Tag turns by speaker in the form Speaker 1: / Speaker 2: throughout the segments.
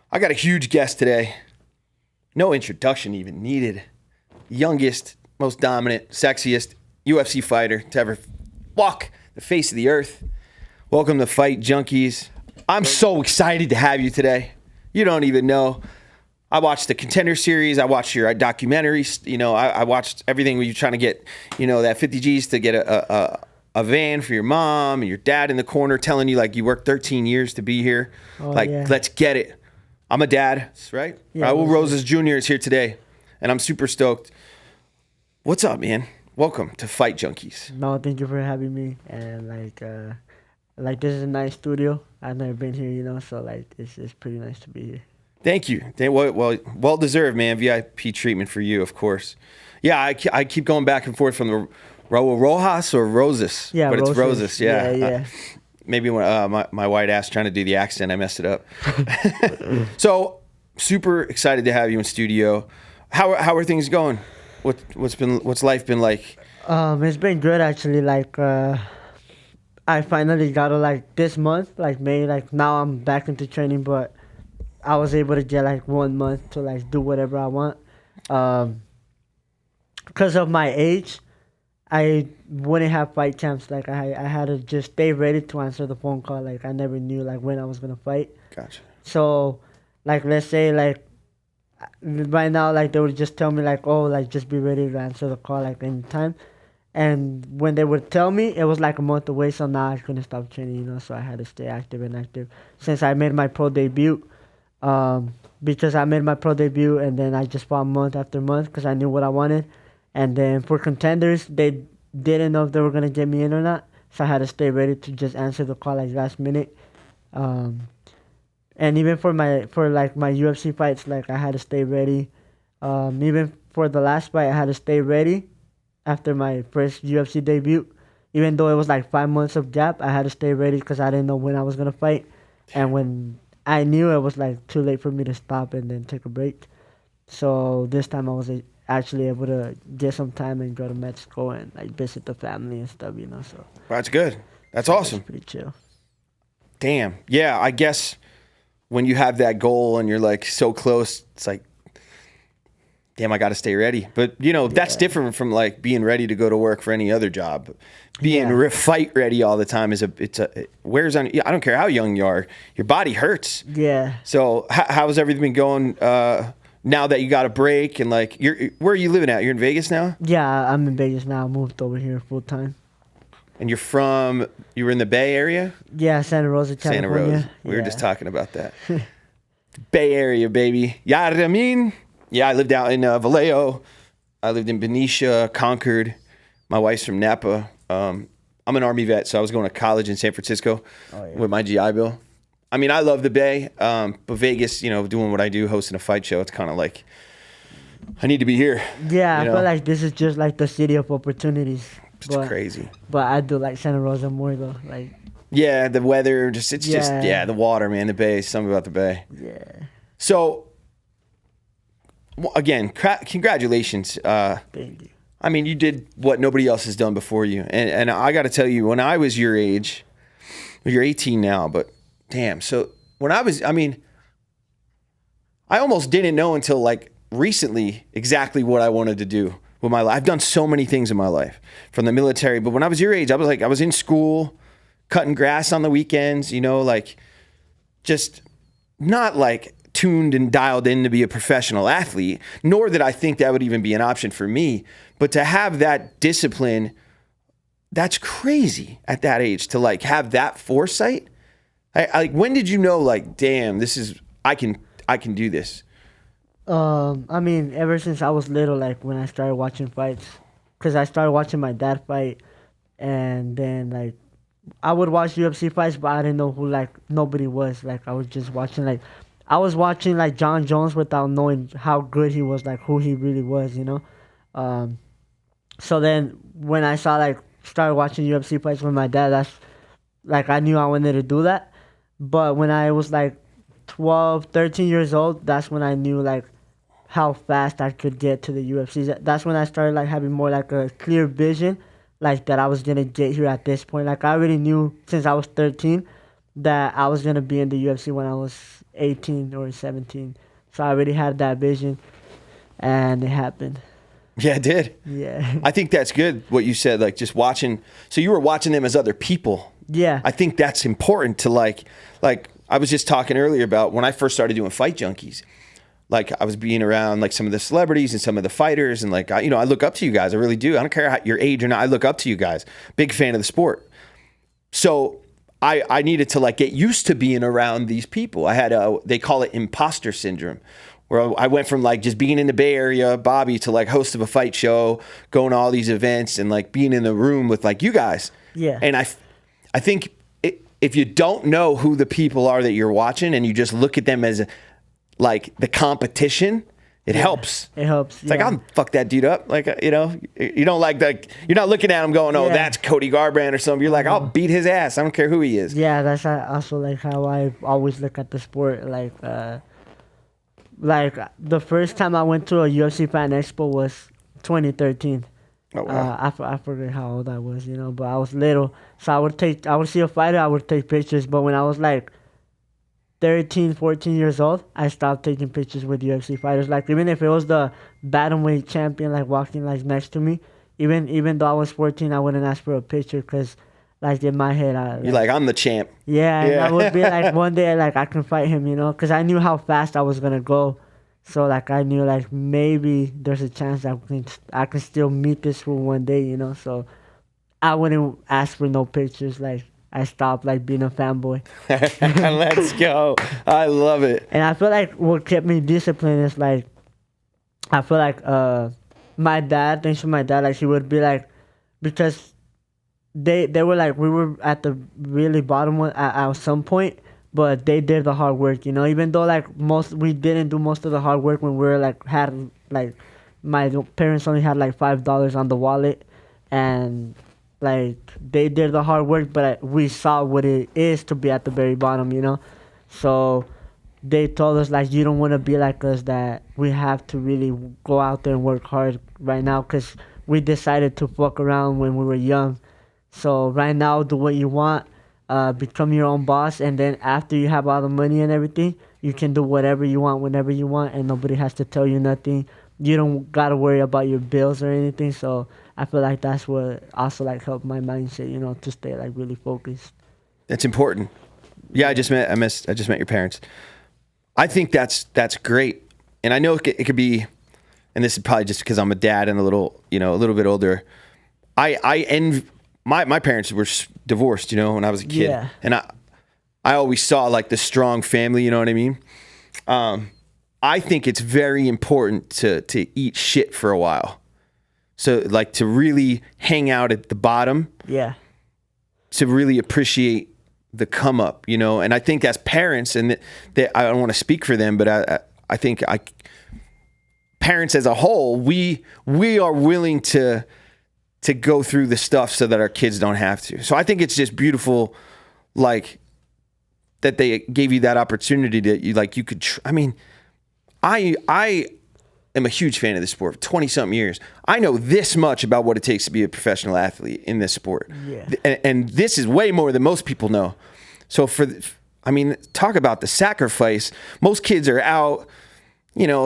Speaker 1: I got a huge guest today. No introduction even needed. Youngest, most dominant, sexiest UFC fighter to ever walk the face of the earth. Welcome to Fight Junkeez. I'm so excited to have you today. You don't even know. I watched the Contender series. I watched your documentaries. You know, I watched everything where you're trying to get, you know, that 50 G's to get a van for your mom and your dad in the corner telling you, like, you worked 13 years to be here. Let's get it. I'm a dad, right?
Speaker 2: Yeah,
Speaker 1: Raul Rosas Jr. is here today, and I'm super stoked. What's up, man? Welcome to Fight Junkeez.
Speaker 2: No, thank you for having me. And like this is a nice studio. I've never been here, you know, so like it's pretty nice to be here.
Speaker 1: Thank you. Well deserved, man. VIP treatment for you, of course. Yeah, I keep going back and forth from the Raul Rosas or Rosas.
Speaker 2: Yeah,
Speaker 1: but
Speaker 2: Rosas.
Speaker 1: It's Rosas. Yeah.
Speaker 2: Yeah.
Speaker 1: Maybe when my white ass trying to do the accent, I messed it up. So super excited to have you in studio. How are things going? What's life been like?
Speaker 2: It's been good actually. Like I finally got it like this month, like May. Like now I'm back into training, but I was able to get like 1 month to like do whatever I want. Because of my age, I wouldn't have fight camps. Like I had to just stay ready to answer the phone call. Like I never knew like when I was gonna fight.
Speaker 1: Gotcha.
Speaker 2: So, like let's say like right now, like they would just tell me like, oh, like just be ready to answer the call like anytime. And when they would tell me, it was like a month away. So now I couldn't stop training, you know. So I had to stay active since I made my pro debut. Because I made my pro debut and then I just fought month after month because I knew what I wanted. And then for contenders, they didn't know if they were going to get me in or not. So I had to stay ready to just answer the call like last minute. And even for my UFC fights, like I had to stay ready. Even for the last fight, I had to stay ready after my first UFC debut. Even though it was like 5 months of gap, I had to stay ready because I didn't know when I was going to fight. And when I knew, it was like too late for me to stop and then take a break. So this time I was actually able to get some time and go to Mexico and like visit the family and stuff, you know. So
Speaker 1: That's good. That's awesome.
Speaker 2: pretty chill.
Speaker 1: Damn. Yeah, I guess when you have that goal and you're like so close, it's like, damn, I got to stay ready. But, you know, that's different from like being ready to go to work for any other job. Being fight ready all the time it wears on. I don't care how young you are, your body hurts.
Speaker 2: Yeah.
Speaker 1: So how's everything been going now that you got a break and like where are you living at? You're in Vegas now?
Speaker 2: Yeah, I'm in Vegas now. I moved over here full time.
Speaker 1: And you were in the Bay Area?
Speaker 2: Yeah, Santa Rosa, California.
Speaker 1: Santa Rosa. We were just talking about that. Bay Area, baby. You know what I mean? Yeah, I lived out in Vallejo. I lived in Benicia, Concord. My wife's from Napa. I'm an Army vet, so I was going to college in San Francisco with my GI Bill. I mean, I love the Bay, but Vegas, you know, doing what I do, hosting a fight show, it's kind of like, I need to be here.
Speaker 2: Yeah,
Speaker 1: you
Speaker 2: I
Speaker 1: know?
Speaker 2: feel like this is just like the city of opportunities.
Speaker 1: It's crazy.
Speaker 2: But I do like Santa Rosa more though. Like.
Speaker 1: Yeah, the weather, just the water, man, the Bay, something about the Bay.
Speaker 2: Yeah.
Speaker 1: So, again, congratulations.
Speaker 2: Thank you.
Speaker 1: I mean, you did what nobody else has done before you. And I got to tell you, when I was your age, well, you're 18 now, but damn. So when I almost didn't know until like recently exactly what I wanted to do with my life. I've done so many things in my life from the military. But when I was your age, I was in school, cutting grass on the weekends, you know, like just not like tuned and dialed in to be a professional athlete, nor that I think that would even be an option for me. But to have that discipline, that's crazy at that age to like have that foresight. Like, when did you know, like, damn, I can do this?
Speaker 2: I mean, ever since I was little, like when I started watching fights, because I started watching my dad fight, and then like I would watch UFC fights, but I didn't know who like nobody was. Like I was just watching like John Jones without knowing how good he was, like who he really was, you know. So then when I started watching UFC fights with my dad, that's like I knew I wanted to do that. But when I was like 12, 13 years old, that's when I knew like how fast I could get to the UFC. That's when I started like having more like a clear vision, like that I was gonna get here at this point. Like I already knew since I was 13 that I was gonna be in the UFC when I was 18 or 17. So I already had that vision, and it happened.
Speaker 1: Yeah, it did.
Speaker 2: Yeah.
Speaker 1: I think that's good what you said, like just watching. So you were watching them as other people.
Speaker 2: Yeah.
Speaker 1: I think that's important to like I was just talking earlier about when I first started doing Fight Junkeez. Like I was being around like some of the celebrities and some of the fighters, and like I look up to you guys. I really do. I don't care your age or not. I look up to you guys. Big fan of the sport. So I needed to like get used to being around these people. I had they call it imposter syndrome, where I went from like just being in the Bay Area, Bobby, to like host of a fight show, going to all these events, and like being in the room with like you guys.
Speaker 2: Yeah.
Speaker 1: And I think if you don't know who the people are that you're watching and you just look at them as like the competition, it helps.
Speaker 2: It helps.
Speaker 1: It's like, I'll fuck that dude up. Like, you don't like that. You're not looking at him going, oh, that's Cody Garbrandt or something. You're like, I'll beat his ass. I don't care who he is.
Speaker 2: Yeah, that's also like how I always look at the sport. Like the first time I went to a UFC Fan Expo was 2013.
Speaker 1: Oh, wow.
Speaker 2: I forget how old I was, but I was little. So I would see a fighter, I would take pictures. But when I was like 13, 14 years old, I stopped taking pictures with UFC fighters. Like even if it was the bantamweight champion like walking like next to me, even though I was 14, I wouldn't ask for a picture because like in my head,
Speaker 1: you're like, I'm the champ.
Speaker 2: Yeah, and I would be like one day like I can fight him, because I knew how fast I was gonna go. So like I knew like maybe there's a chance I can still meet this fool one day, So I wouldn't ask for no pictures. Like I stopped like being a fanboy.
Speaker 1: Let's go. I love it.
Speaker 2: And I feel like what kept me disciplined is like I feel like my dad, thanks to my dad, like he would be like, because they were like we were at the really bottom one at some point. But they did the hard work, even though like we didn't do most of the hard work when we were like had like my parents only had like $5 on the wallet, and like they did the hard work, but we saw what it is to be at the very bottom, So they told us like you don't want to be like us, that we have to really go out there and work hard right now, because we decided to fuck around when we were young. So right now, do what you want. Become your own boss, and then after you have all the money and everything, you can do whatever you want whenever you want, and nobody has to tell you nothing. You don't gotta worry about your bills or anything. So I feel like that's what also like helped my mindset, to stay like really focused.
Speaker 1: That's important. Yeah, I just met your parents. I think that's great, and I know it could be, and this is probably just because I'm a dad and a little bit older. I envy. My parents were divorced, when I was a kid.
Speaker 2: Yeah.
Speaker 1: And I always saw like the strong family, you know what I mean? I think it's very important to eat shit for a while. So like to really hang out at the bottom.
Speaker 2: Yeah.
Speaker 1: To really appreciate the come up, and I think as parents, and I don't want to speak for them, but I think parents as a whole, we are willing to go through the stuff so that our kids don't have to. So I think it's just beautiful, like that they gave you that opportunity to you could. I am a huge fan of the sport. 20-something years, I know this much about what it takes to be a professional athlete in this sport.
Speaker 2: Yeah.
Speaker 1: And this is way more than most people know. So talk about the sacrifice. Most kids are out,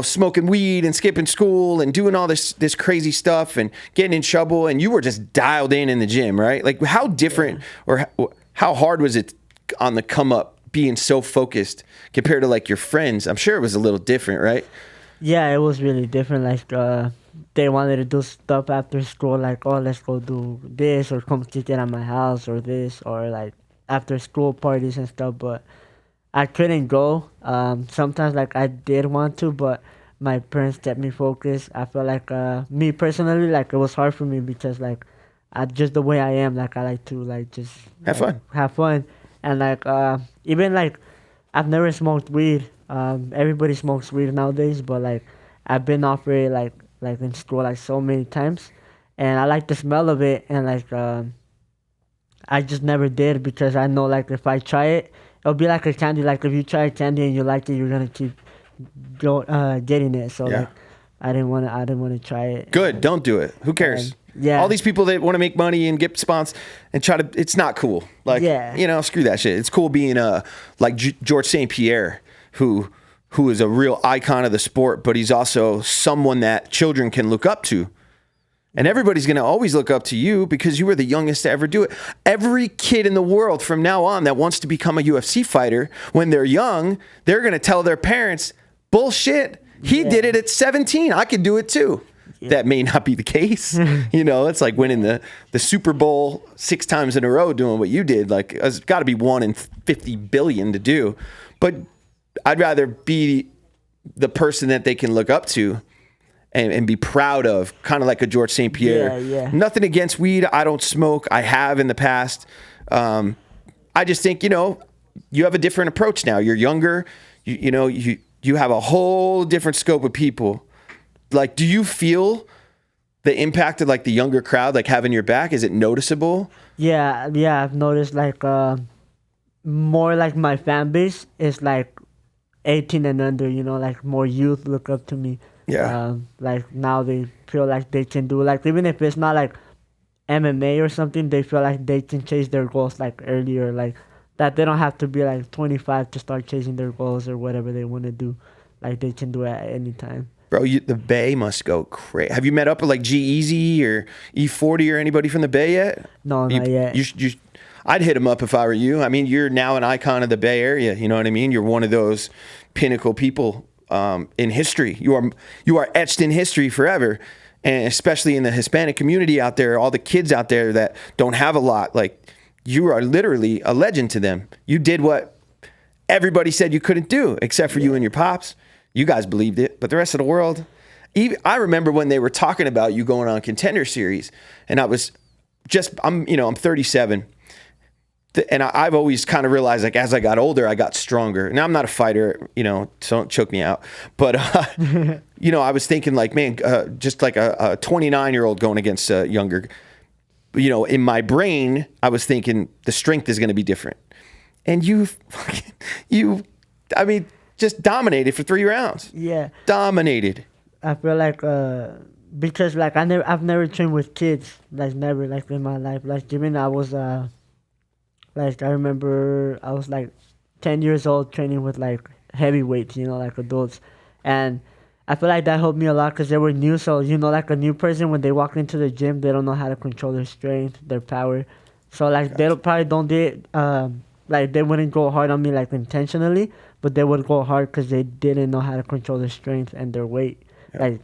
Speaker 1: smoking weed and skipping school and doing all this crazy stuff and getting in trouble. And you were just dialed in the gym, right? Like how different or how hard was it on the come up being so focused compared to like your friends? I'm sure it was a little different, right?
Speaker 2: Yeah, it was really different. Like they wanted to do stuff after school, like, oh, let's go do this or come kick it at my house or this, or like after school parties and stuff. But I couldn't go. Sometimes like I did want to, but my parents kept me focused. I feel like me personally, like it was hard for me because like just the way I am, like I like to like just have fun, and like even like I've never smoked weed. Everybody smokes weed nowadays, but like I've been off it like in school like so many times, and I like the smell of it, and like I just never did because I know like if I try it, it'll be like a candy. Like if you try a candy and you like it, you're gonna keep getting it. So like I didn't want to try it.
Speaker 1: Good, don't do it. Who cares?
Speaker 2: Yeah.
Speaker 1: All these people that want to make money and get sponsors and try to, it's not cool. Like, you know, screw that shit. It's cool being like George St. Pierre, who is a real icon of the sport, but he's also someone that children can look up to. And everybody's going to always look up to you because you were the youngest to ever do it. Every kid in the world from now on that wants to become a UFC fighter, when they're young, they're going to tell their parents, bullshit, he did it at 17. I could do it too. Yeah. That may not be the case. You know, it's like winning the Super Bowl 6 times in a row doing what you did. Like, it's got to be 1 in 50 billion to do. But I'd rather be the person that they can look up to and be proud of, kind of like a George St. Pierre. Nothing against weed. I don't smoke. I have in the past. I just think, you know, you have a different approach now. You're younger. You know, you have a whole different scope of people. Like, do you feel the impact of like the younger crowd, like having your back? Is it noticeable?
Speaker 2: Yeah, I've noticed like more like my fan base is like 18 and under, you know, like more youth look up to me.
Speaker 1: Yeah.
Speaker 2: Like now they feel like they can do, like, even if it's not like MMA or something, they feel like they can chase their goals like earlier, like that they don't have to be like 25 to start chasing their goals or whatever they want to do. Like they can do it at any time.
Speaker 1: Bro, the Bay must go crazy. Have you met up with like G-Eazy or E40 or anybody from the Bay yet?
Speaker 2: No, not yet.
Speaker 1: I'd hit him up if I were you. I mean, you're now an icon of the Bay Area. You know what I mean? You're one of those pinnacle people in history. You are etched in history forever, and especially in the Hispanic community out there, all the kids out there that don't have a lot. Like, you are literally a legend to them. You did what everybody said you couldn't do, except for you and your pops. You guys believed it, but the rest of the world. I remember when they were talking about you going on Contender Series, and I'm 37. And I've always kind of realized, like, as I got older, I got stronger. Now, I'm not a fighter, you know, so don't choke me out. But, you know, I was thinking, like, man, just like a 29-year-old going against a younger, you know, in my brain, I was thinking the strength is going to be different. And you, I mean, just dominated for 3 rounds.
Speaker 2: Yeah.
Speaker 1: Dominated.
Speaker 2: I feel like, because, like, I've never trained with kids, like, never, like, in my life. Like, even I was, like, I remember I was like 10 years old training with like heavyweights, you know, like adults. And I feel like that helped me a lot because they were new. So, you know, like a new person, when they walk into the gym, they don't know how to control their strength, their power. So, like, they probably don't do it, like, they wouldn't go hard on me, like, intentionally, but they would go hard because they didn't know how to control their strength and their weight. Yeah. Like,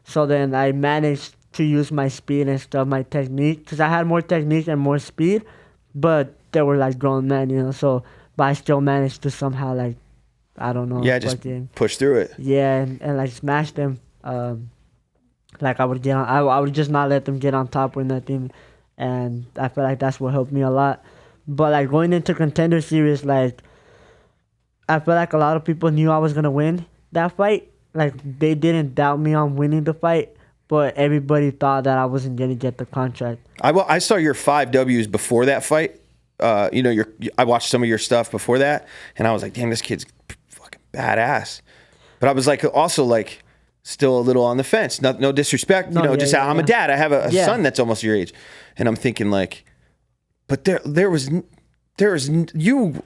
Speaker 2: so then I managed to use my speed and stuff, my technique, because I had more technique and more speed, but they were like grown men, you know, so, but I still managed to somehow, like, I don't know.
Speaker 1: Yeah, just push through it.
Speaker 2: Yeah, and like smash them. Like I would I would just not let them get on top or nothing. And I feel like that's what helped me a lot. But like going into Contender Series, like, I feel like a lot of people knew I was going to win that fight. Like, they didn't doubt me on winning the fight, but everybody thought that I wasn't going to get the contract.
Speaker 1: I saw your 5 Ws before that fight. You know, I watched some of your stuff before that, and I was like, damn, this kid's fucking badass. But I was like, also like, still a little on the fence. No disrespect, you know. I'm a dad. I have a son that's almost your age, and I'm thinking like, but there was you.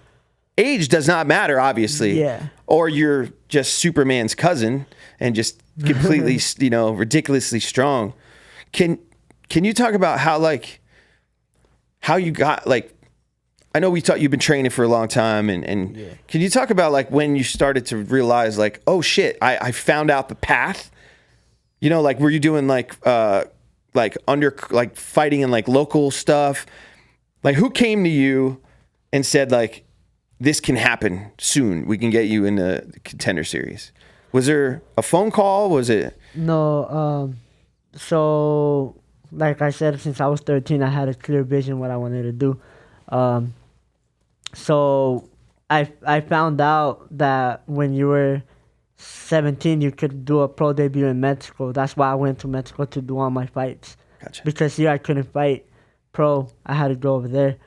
Speaker 1: Age does not matter, obviously.
Speaker 2: Yeah. Or
Speaker 1: you're just Superman's cousin and just completely, you know, ridiculously strong. Can you talk about how you got, like, I know you've been training for a long time, and yeah. Can you talk about like when you started to realize like, oh shit, I found out the path? You know, like, were you doing like fighting in like local stuff? Like, who came to you and said like, this can happen soon, we can get you in the Contender Series? Was there a phone call? Was it?
Speaker 2: No. So like I said, since I was 13, I had a clear vision what I wanted to do. So I found out that when you were 17, you could do a pro debut in Mexico. That's why I went to Mexico to do all my fights.
Speaker 1: Gotcha.
Speaker 2: Because here I couldn't fight pro. I had to go over there.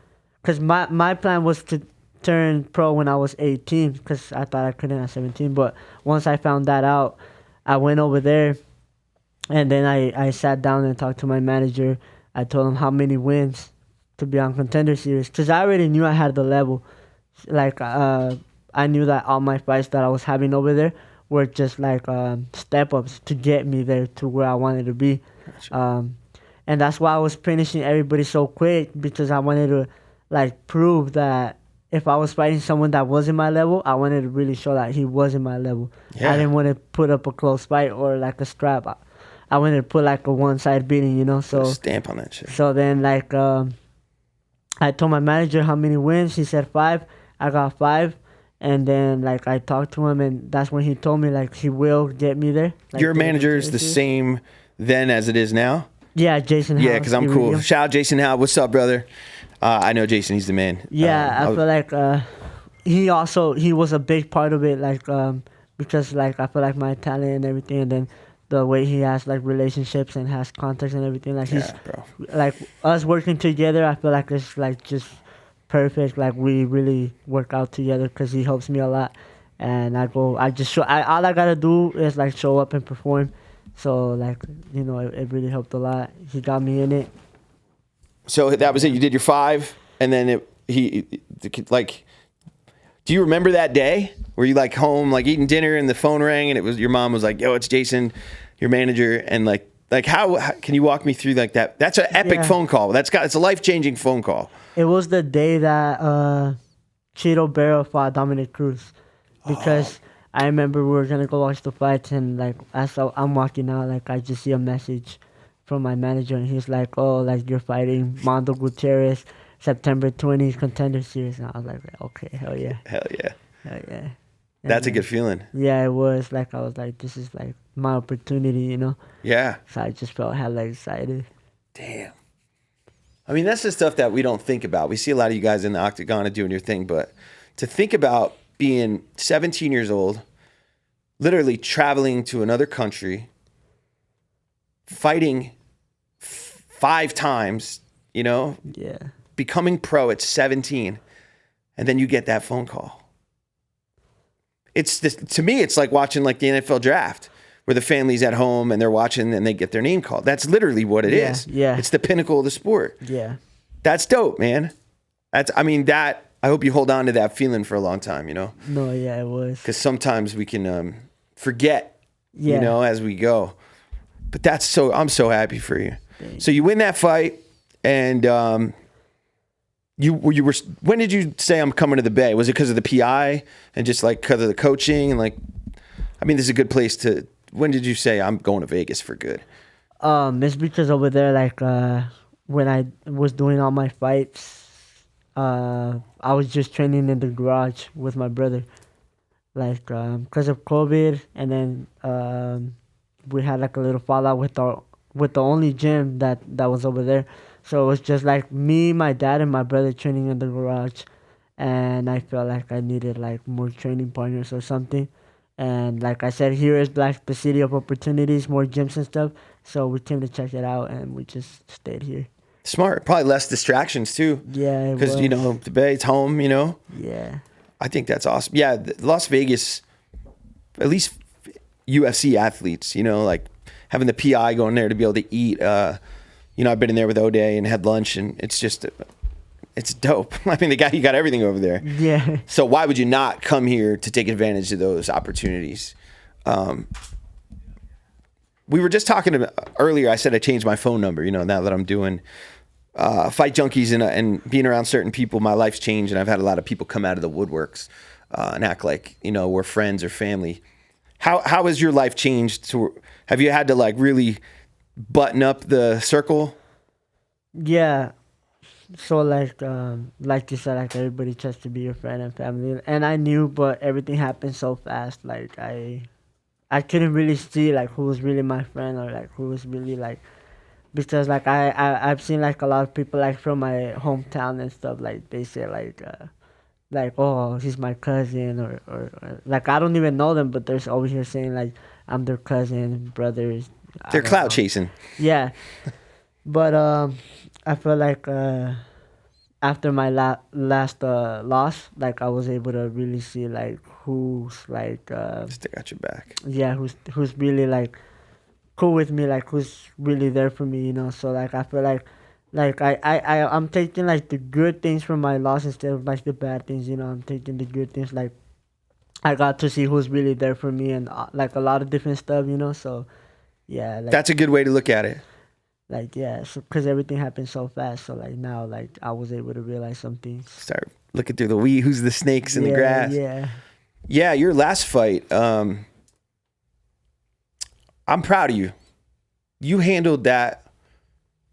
Speaker 2: Because my plan was to turn pro when I was 18, because I thought I couldn't at 17. But once I found that out, I went over there, And then I sat down and talked to my manager. I told him how many wins to be on Contender Series because I already knew I had the level. Like I knew that all my fights that I was having over there were just like step ups to get me there to where I wanted to be.
Speaker 1: Gotcha.
Speaker 2: And that's why I was finishing everybody so quick because I wanted to like prove that if I was fighting someone that wasn't my level, I wanted to really show that he wasn't my level.
Speaker 1: Yeah.
Speaker 2: I didn't want to put up a close fight or like a strap. I wanted to put like a one-side beating, you know.
Speaker 1: Put a
Speaker 2: So
Speaker 1: stamp on that shit.
Speaker 2: so then like I told my manager how many wins. He said 5. I got 5. And then like I talked to him, and that's when he told me like he will get me there. Like,
Speaker 1: Your manager is the same then as it is now?
Speaker 2: Yeah, Jason.
Speaker 1: Yeah,
Speaker 2: House,
Speaker 1: because I'm cool. Shout out Jason Howe. What's up, brother? I know Jason. He's the man.
Speaker 2: Yeah, I feel like he was a big part of it, like because like I feel like my talent and everything, and then the way he has like relationships and has contacts and everything, like he's
Speaker 1: bro.
Speaker 2: like us working together. I feel like it's like just perfect. Like we really work out together because he helps me a lot, and I just show. All I gotta do is like show up and perform. So like it really helped a lot. He got me in it.
Speaker 1: So that was it. You did your 5, and then like. Do you remember that day? Were you like home, like eating dinner, and the phone rang, and it was your mom was like, "Yo, it's Jason, your manager," and like how can you walk me through like that? That's an epic phone call. It's a life-changing phone call.
Speaker 2: It was the day that Cheeto Barrow fought Dominic Cruz, because I remember we were gonna go watch the fights, and like as I'm walking out, like I just see a message from my manager, and he's like, "Oh, like you're fighting Mondo Gutierrez, September 20th Contender Series," and I was like, "Okay, hell yeah,
Speaker 1: hell yeah."
Speaker 2: And
Speaker 1: That's a good feeling.
Speaker 2: Yeah, it was like I was like, this is like my opportunity, you know.
Speaker 1: Yeah.
Speaker 2: So I just felt hella excited.
Speaker 1: Damn. I mean, that's the stuff that we don't think about. We see a lot of you guys in the octagon and doing your thing, but to think about being 17 years old, literally traveling to another country, fighting 5 times, you know, becoming pro at 17, and then you get that phone call. It's this, to me, it's like watching like the NFL draft, where the family's at home and they're watching and they get their name called. That's literally what it is.
Speaker 2: Yeah.
Speaker 1: It's the pinnacle of the sport.
Speaker 2: Yeah.
Speaker 1: That's dope, man. I hope you hold on to that feeling for a long time, you know?
Speaker 2: No, yeah, it was.
Speaker 1: Because sometimes we can forget, you know, as we go. But I'm so happy for you.
Speaker 2: Thanks.
Speaker 1: So you win that fight, and you were. When did you say I'm coming to the Bay? Was it because of the PI and just like because of the coaching and like? I mean, this is a good place to. When did you say I'm going to Vegas for good?
Speaker 2: It's because over there, like when I was doing all my fights, I was just training in the garage with my brother, like because of COVID, and then we had like a little fallout with the only gym that was over there. So it was just like me, my dad, and my brother training in the garage, and I felt like I needed like more training partners or something. And like I said, here is like the city of opportunities, more gyms and stuff. So we came to check it out, and we just stayed here.
Speaker 1: Smart, probably less distractions too.
Speaker 2: Yeah,
Speaker 1: because you know the Bay, it's home. You know.
Speaker 2: Yeah.
Speaker 1: I think that's awesome. Yeah, Las Vegas, at least UFC athletes, you know, like having the PI going there to be able to eat. You know, I've been in there with O'Day and had lunch, and it's just, it's dope. I mean, you got everything over there.
Speaker 2: Yeah.
Speaker 1: So why would you not come here to take advantage of those opportunities? We were just talking about earlier. I said I changed my phone number. You know, now that I'm doing Fight Junkeez and being around certain people, my life's changed, and I've had a lot of people come out of the woodworks and act like, you know, we're friends or family. How has your life changed? Have you had to like really button up the circle?
Speaker 2: Yeah. So like you said, like everybody tries to be your friend and family, and I knew, but everything happened so fast. Like I couldn't really see like who was really my friend or like who was really like, because like I've seen like a lot of people like from my hometown and stuff, like they say like oh, he's my cousin or like I don't even know them, but they're over here saying like I'm their cousin, brothers.
Speaker 1: They're clout chasing.
Speaker 2: Yeah. But I feel like after my last loss, like I was able to really see like who's like
Speaker 1: Stick out your back.
Speaker 2: yeah, who's really like cool with me, like who's really there for me, you know. So like I feel like I'm taking like the good things from my loss instead of like the bad things, you know. I'm taking the good things, like I got to see who's really there for me and like a lot of different stuff, you know. So yeah,
Speaker 1: That's a good way to look at it.
Speaker 2: like yeah, so because everything happened so fast, so like now like I was able to realize some things.
Speaker 1: Start looking through the weed. Who's the snakes in the grass?
Speaker 2: Yeah,
Speaker 1: Yeah, your last fight, I'm proud of you. You handled that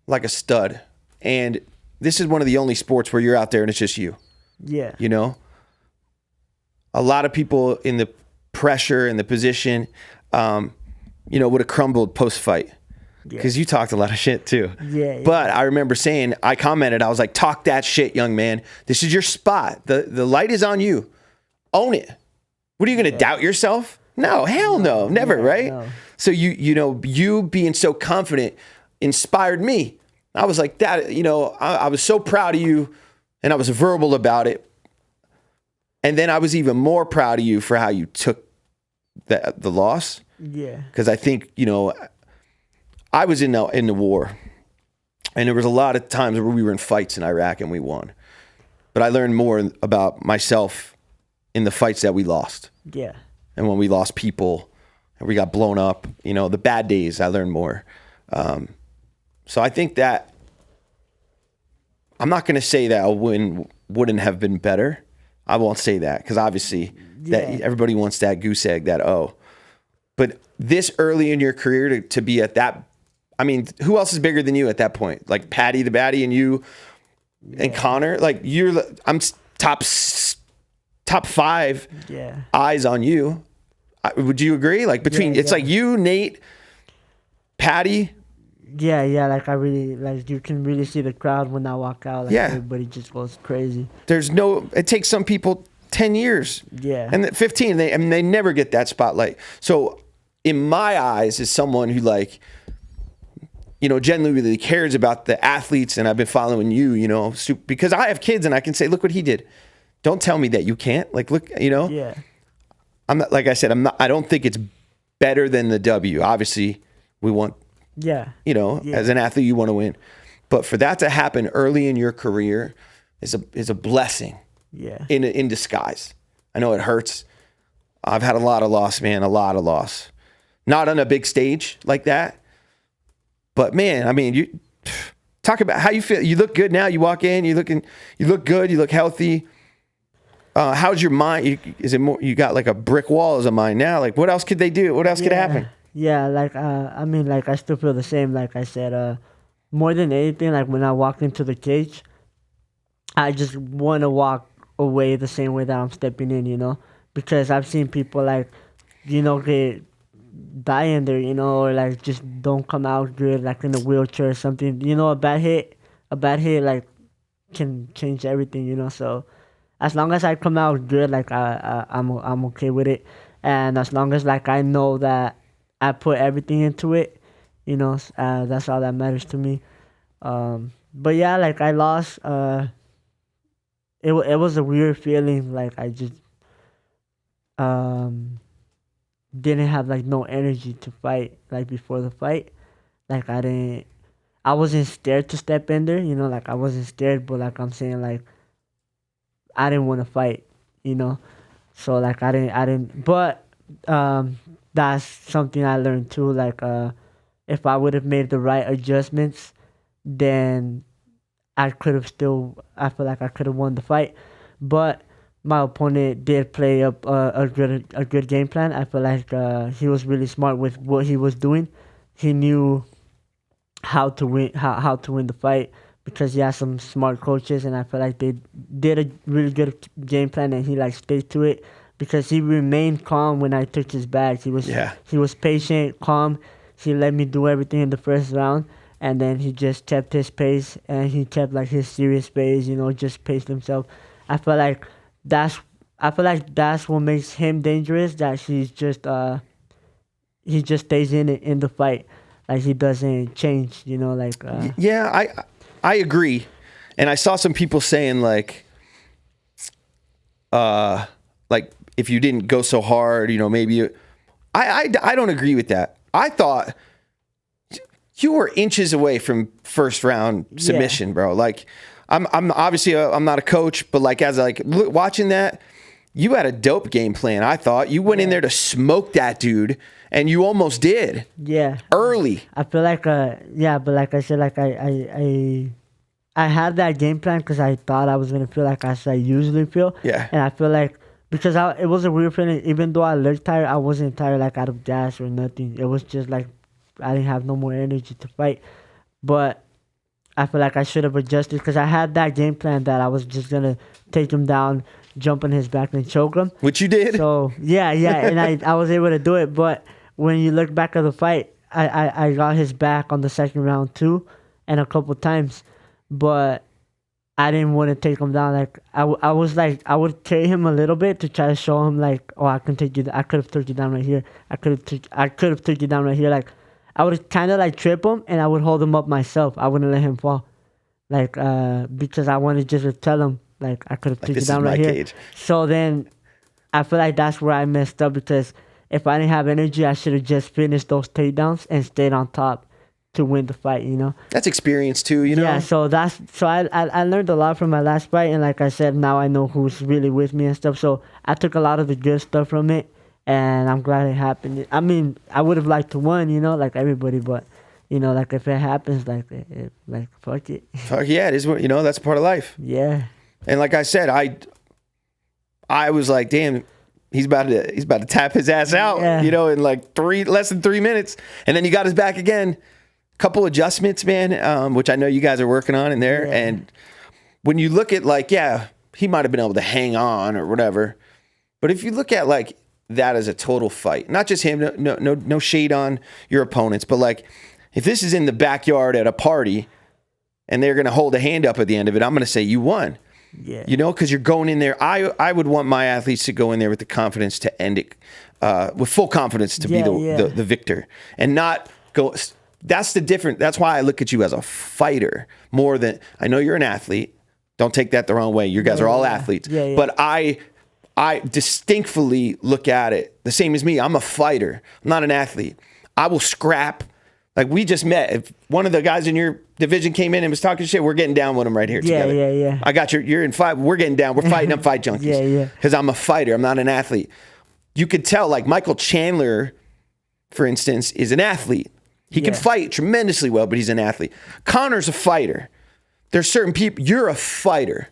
Speaker 1: like a stud. And this is one of the only sports where you're out there and it's just you.
Speaker 2: yeah,
Speaker 1: You know? A lot of people in the pressure and the position, you know, would have crumbled post-fight. Because you talked a lot of shit too.
Speaker 2: Yeah.
Speaker 1: But I remember saying, I commented, I was like, talk that shit, young man. This is your spot. The light is on you. Own it. What are you going to doubt yourself? No, hell no. Never, right?
Speaker 2: No.
Speaker 1: So you know, you being so confident inspired me. I was like that, you know, I was so proud of you and I was verbal about it. And then I was even more proud of you for how you took the loss.
Speaker 2: Yeah.
Speaker 1: Because I think, you know, I was in the war, and there was a lot of times where we were in fights in Iraq and we won. But I learned more about myself in the fights that we lost.
Speaker 2: Yeah.
Speaker 1: And when we lost people and we got blown up, you know, the bad days, I learned more. So I think that I'm not going to say that a win wouldn't have been better. I won't say that because obviously that everybody wants that goose egg, that But this early in your career to be at that, I mean, who else is bigger than you at that point? Like Patty the Batty and you and Connor? Like I'm top 5 eyes on you. Would you agree? Like between, it's like you, Nate, Patty.
Speaker 2: Yeah, like I really, like you can really see the crowd when I walk out. Like everybody just goes crazy.
Speaker 1: It takes some people 10 years.
Speaker 2: Yeah.
Speaker 1: And 15, they never get that spotlight. So in my eyes, as someone who like, you know, genuinely cares about the athletes, and I've been following you, you know, because I have kids and I can say, look what he did. Don't tell me that you can't. Like, look, you know.
Speaker 2: Yeah.
Speaker 1: I'm not, like I said, I don't think it's better than the W. Obviously, we want, you know, as an athlete, you want to win. But for that to happen early in your career is a blessing.
Speaker 2: Yeah.
Speaker 1: In disguise. I know it hurts. I've had a lot of loss, man, a lot of loss. Not on a big stage like that. But man, I mean, you talk about how you feel. You look good now. You walk in, you look good, you look healthy. How's your mind? Is it more, you got like a brick wall as a mind now? Like what else could they do? What else could happen?
Speaker 2: Yeah, like I mean, like I still feel the same. Like I said, more than anything, like when I walk into the cage, I just want to walk away the same way that I'm stepping in, you know, because I've seen people like, you know, get die in there, you know, or like just don't come out good, like in a wheelchair or something. You know, a bad hit like can change everything, you know. So as long as I come out good, like I'm okay with it, and as long as like I know that I put everything into it, you know, that's all that matters to me. But yeah, like I lost. It was a weird feeling. Like I just didn't have like no energy to fight like before the fight. Like I wasn't scared to step in there, you know, like I wasn't scared, but like I'm saying, like I didn't want to fight, you know. So like I didn't but that's something I learned too. Like if I would have made the right adjustments, then I feel like I could have won the fight. But my opponent did play up a good game plan. I feel like he was really smart with what he was doing. He knew how to win the fight because he has some smart coaches, and I feel like they did a really good game plan, and he like stayed to it because he remained calm when I took his bags. He was patient, calm. He let me do everything in the first round, and then he just kept his pace, and he kept like his serious pace, you know, just paced himself. I feel like that's what makes him dangerous. That he just stays in the fight, like he doesn't change, you know, like.
Speaker 1: I agree, and I saw some people saying like if you didn't go so hard, you know, maybe I don't agree with that. I thought you were inches away from first round submission, bro. Like, I'm obviously I'm not a coach, but like as like watching that, you had a dope game plan. I thought you went in there to smoke that dude, and you almost did.
Speaker 2: Yeah.
Speaker 1: Early.
Speaker 2: I feel like but like I said, like I had that game plan because I thought I was gonna feel like as I usually feel.
Speaker 1: Yeah.
Speaker 2: And I feel like because it was a weird feeling. Even though I looked tired, I wasn't tired like out of gas or nothing. It was just like I didn't have no more energy to fight. But I feel like I should have adjusted because I had that game plan that I was just gonna take him down, jump on his back, and choke him.
Speaker 1: Which you did.
Speaker 2: So yeah, and I was able to do it. But when you look back at the fight, I got his back on the second round too, and a couple times, but I didn't want to take him down. Like I was like I would carry him a little bit to try to show him like, oh, I can take you. I could have took you down right here. I could have took you down right here. Like I would kind of like trip him and I would hold him up myself. I wouldn't let him fall, like because I wanted just to tell him like I could have took you down right here. Cage. So then I feel like that's where I messed up because if I didn't have energy, I should have just finished those takedowns and stayed on top to win the fight, you know.
Speaker 1: That's experience too, you know.
Speaker 2: Yeah, so I learned a lot from my last fight, and like I said, now I know who's really with me and stuff. So I took a lot of the good stuff from it, and I'm glad it happened. I mean, I would have liked to win, you know, like everybody, but you know, like if it happens, like fuck it.
Speaker 1: Fuck yeah, it is. You know, that's part of life.
Speaker 2: Yeah.
Speaker 1: And like I said, I was like, damn. He's about to tap his ass out, you know, in like less than 3 minutes, and then he got his back again. Couple adjustments, man, which I know you guys are working on in there. Yeah. And when you look at like, yeah, he might have been able to hang on or whatever, but if you look at like that as a total fight, not just him, no shade on your opponents, but like if this is in the backyard at a party and they're gonna hold a hand up at the end of it, I'm gonna say you won.
Speaker 2: Yeah.
Speaker 1: You know, because you're going in there. I would want my athletes to go in there with the confidence to end it, with full confidence to be the victor, and not go. That's the different. That's why I look at you as a fighter more than I know you're an athlete. Don't take that the wrong way. You guys are all athletes, but I distinctly look at it the same as me. I'm a fighter. I'm not an athlete. I will scrap. Like we just met. If one of the guys in your division came in and was talking shit, we're getting down with him right here together.
Speaker 2: Yeah.
Speaker 1: I got you're in fight. We're getting down. We're fighting up Fight Junkeez. Because I'm a fighter. I'm not an athlete. You could tell, like Michael Chandler, for instance, is an athlete. He can fight tremendously well, but he's an athlete. Connor's a fighter. There's certain people. You're a fighter.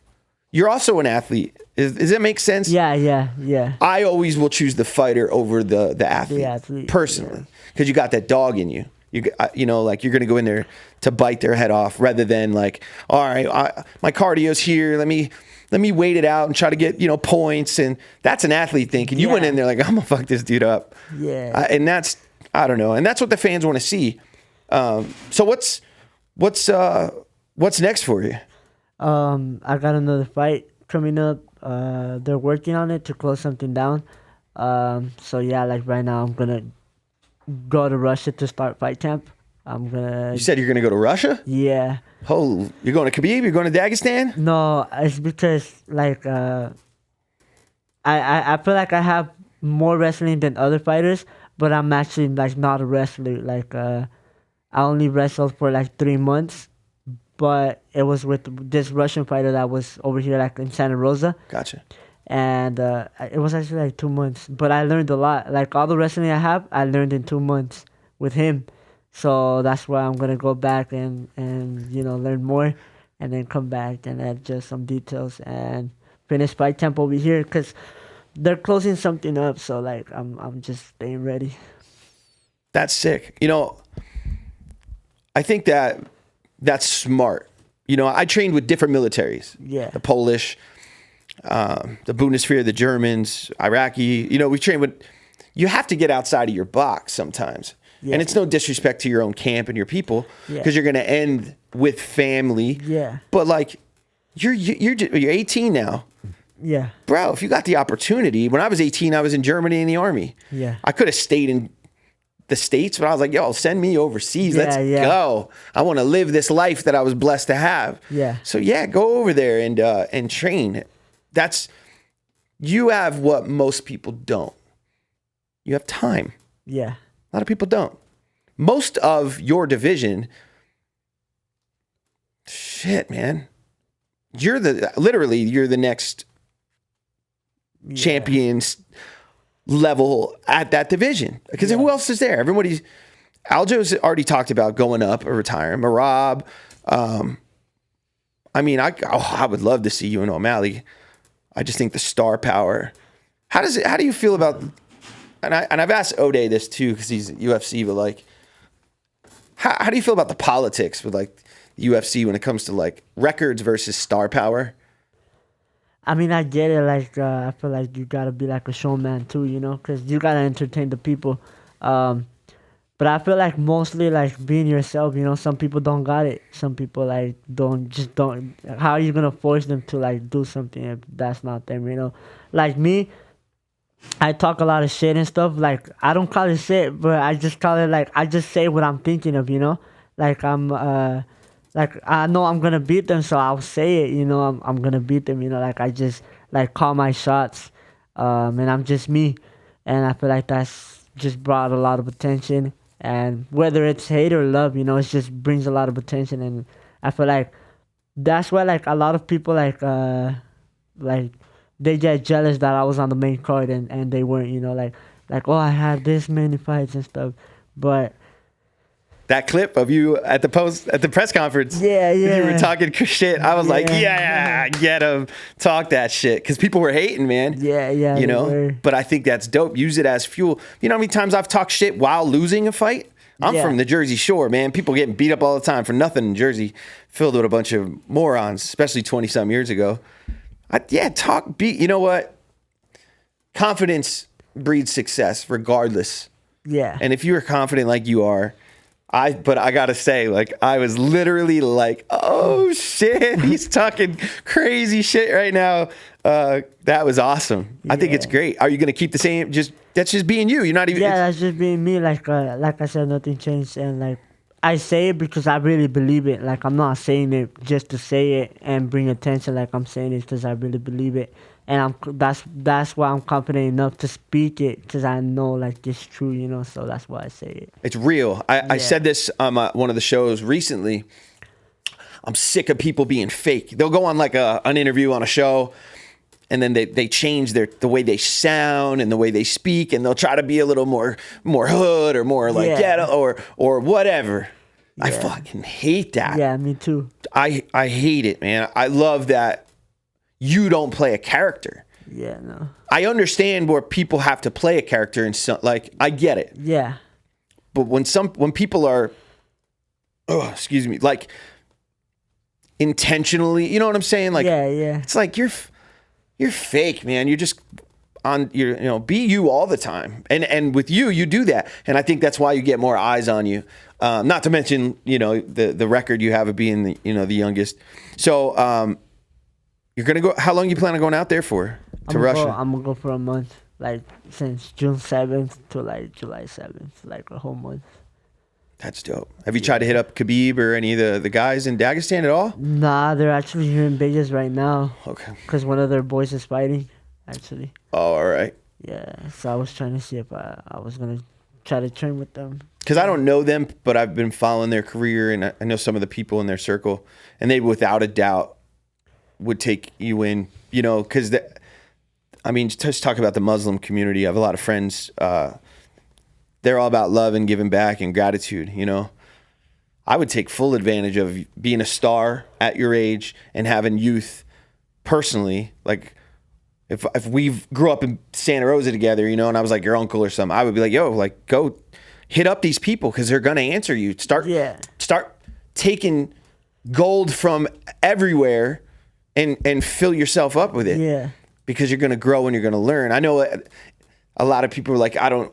Speaker 1: You're also an athlete. Does that make sense?
Speaker 2: Yeah.
Speaker 1: I always will choose the fighter over the athlete personally, because you got that dog in you. You know, like you're going to go in there to bite their head off rather than like, all right, my cardio's here. Let me wait it out and try to get, you know, points. And that's an athlete thing. And you went in there like, I'm going to fuck this dude up.
Speaker 2: Yeah.
Speaker 1: And that's, I don't know. And that's what the fans want to see. So what's next for you?
Speaker 2: I got another fight coming up. They're working on it to close something down. So yeah, like right now I'm going to go to Russia to start fight camp. You
Speaker 1: said you're gonna go to Russia?
Speaker 2: Yeah.
Speaker 1: Oh, you're going to Khabib? You're going to Dagestan?
Speaker 2: No, it's because like I feel like I have more wrestling than other fighters, but I'm actually like not a wrestler. Like I only wrestled for like 3 months, but it was with this Russian fighter that was over here like in Santa Rosa.
Speaker 1: Gotcha.
Speaker 2: And it was actually like 2 months, but I learned a lot. Like all the wrestling I have, I learned in 2 months with him. So that's why I'm gonna go back and you know learn more, and then come back and adjust some details and finish fight camp over here because they're closing something up. So like I'm just staying ready.
Speaker 1: That's sick. You know, I think that's smart. You know, I trained with different militaries.
Speaker 2: Yeah.
Speaker 1: The Polish. The Bundeswehr, the Germans, Iraqi, you know, we train with, you have to get outside of your box sometimes. Yeah. And it's no disrespect to your own camp and your people, because you're going to end with family.
Speaker 2: Yeah.
Speaker 1: But like, you're 18 now.
Speaker 2: Yeah.
Speaker 1: Bro, if you got the opportunity, when I was 18, I was in Germany in the army.
Speaker 2: Yeah.
Speaker 1: I could have stayed in the States, but I was like, yo, send me overseas. Let's go. I want to live this life that I was blessed to have.
Speaker 2: Yeah.
Speaker 1: So yeah, go over there and train. You have what most people don't. You have time.
Speaker 2: Yeah.
Speaker 1: A lot of people don't. most of your division, shit, man, you're the next champions level at that division. Because who else is there? Aljo's already talked about going up or retiring. Marab. I mean, I would love to see you and O'Malley. I just think the star power. How do you feel about? And I've asked O'Day this too because he's at UFC, but like, how do you feel about the politics with like the UFC when it comes to like records versus star power?
Speaker 2: I mean, I get it. Like, I feel like you gotta be like a showman too, you know, because you gotta entertain the people. But I feel like mostly like being yourself, you know, some people don't got it. Some people like don't. How are you gonna force them to like do something if that's not them, you know? Like me, I talk a lot of shit and stuff. Like, I don't call it shit, but I just call it like, I just say what I'm thinking of, you know? Like, like, I know I'm gonna beat them, so I'll say it, you know, I'm gonna beat them, you know? Like, I just, like, call my shots, and I'm just me. And I feel like that's just brought a lot of attention. And whether it's hate or love, you know, it just brings a lot of attention. And I feel like that's why, like, a lot of people, like, they get jealous that I was on the main card and they weren't, you know, like, oh, I had this many fights and stuff. But
Speaker 1: that clip of you at the press conference, you were talking shit. I was like, get him, talk that shit, because people were hating, man. You know. But I think that's dope. Use it as fuel. You know how many times I've talked shit while losing a fight? I'm from the Jersey Shore, man. People getting beat up all the time for nothing in Jersey, filled with a bunch of morons, especially 20-some years ago. You know what? Confidence breeds success, regardless.
Speaker 2: Yeah.
Speaker 1: And if you're confident like you are, but I gotta say, like, I was literally like, oh shit, he's talking crazy shit right now. That was awesome. I think it's great. Are you gonna keep the same? That's just being you. You're not even.
Speaker 2: Yeah, that's just being me. Like I said, nothing changed, and like I say it because I really believe it. Like, I'm not saying it just to say it and bring attention. Like, I'm saying it because I really believe it. And that's why I'm confident enough to speak it, because I know, like, it's true, you know. So that's why I say it.
Speaker 1: It's real. I said this on one of the shows recently. I'm sick of people being fake. They'll go on like an interview on a show, and then they change the way they sound and the way they speak, and they'll try to be a little more hood or more like ghetto or whatever. Yeah. I fucking hate that.
Speaker 2: Yeah, me too.
Speaker 1: I hate it, man. I love that you don't play a character.
Speaker 2: Yeah, no.
Speaker 1: I understand where people have to play a character and so, like, I get it.
Speaker 2: Yeah.
Speaker 1: But when people are, like, intentionally, you know what I'm saying? Like, it's like you're fake, man. You're just be you all the time. And with you do that. And I think that's why you get more eyes on you. Not to mention, you know, the record you have of being the youngest. So, you're gonna go. How long you plan on going out there for to Russia?
Speaker 2: I'm gonna go for a month, like since June 7th to like July 7th, like a whole month.
Speaker 1: That's dope. Have you tried to hit up Khabib or any of the guys in Dagestan at all?
Speaker 2: Nah, they're actually here in Vegas right now.
Speaker 1: Okay.
Speaker 2: Because one of their boys is fighting, actually.
Speaker 1: Oh, all right.
Speaker 2: Yeah, so I was trying to see if I was gonna try to train with them.
Speaker 1: Because I don't know them, but I've been following their career, and I know some of the people in their circle, and they without a doubt would take you in, you know, because just talk about the Muslim community. I have a lot of friends. They're all about love and giving back and gratitude, you know. I would take full advantage of being a star at your age and having youth personally. Like, if we grew up in Santa Rosa together, you know, and I was like your uncle or something, I would be like, yo, like, go hit up these people because they're going to answer you. Start taking gold from everywhere and fill yourself up with it. Yeah. Because you're going to grow and you're going to learn. I know a lot of people are like, and